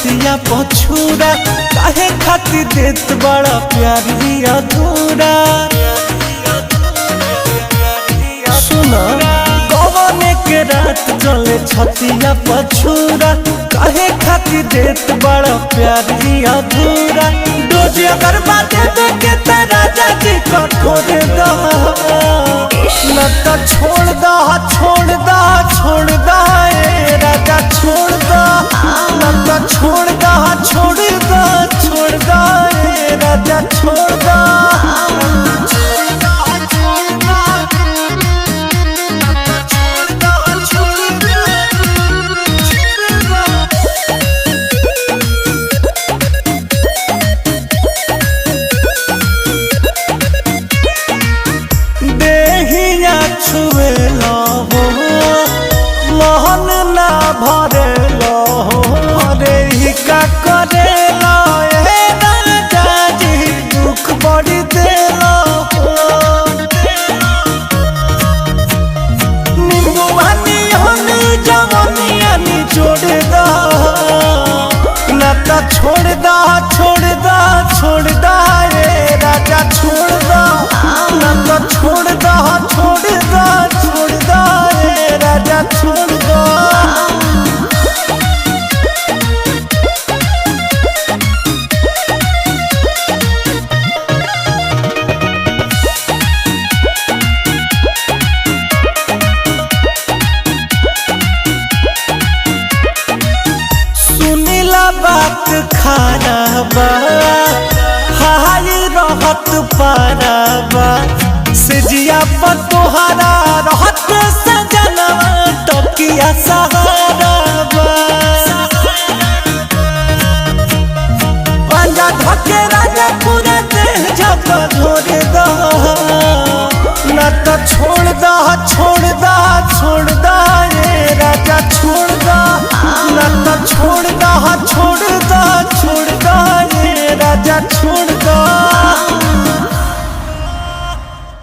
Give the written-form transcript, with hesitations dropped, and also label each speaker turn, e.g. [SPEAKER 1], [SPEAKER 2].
[SPEAKER 1] छतिया पछूरा काहे खातिर देत बड़ा प्यार ही अधूरा। सुना कवने के रात चले छतिया पछूरा काहे खातिर देत बड़ा प्यार ही अधूरा। डोज अगर बाते देखे त राजा जी कठोर दा न तो छोड़ दा छोड़ दा छोड़ दा ए राजा छोड़ दा न तो छोड़ दा छोड़ दा छोड़ दा ए राजा छोड़ दा। छुए हो मोहन ना भरे हो रे ही का करे राजा जी दुख बड़ी देलो निम्बुआनी होनी जवनिया नी जोड़ दा ना तो छोड़ दा छोड़ दा छोड़ दा रे राजा छोड़ दा ना तो छोड़ दा छोड़ दा छोड़ दा रे राजा छोड़ दा। सुनीला बात खाना बा हाय रहत पारा बा सिजिया पर तोहरा रहत सजनवा टोकिया सहारा बा पंजा धके राजा पूरा देह जब धोर दा न तो छोड़ दा छोड़ दा छोड़ दा रे राजा छोड़ दा न तो छोड़ दा छोड़ दा छोड़ दा रे राजा छोड़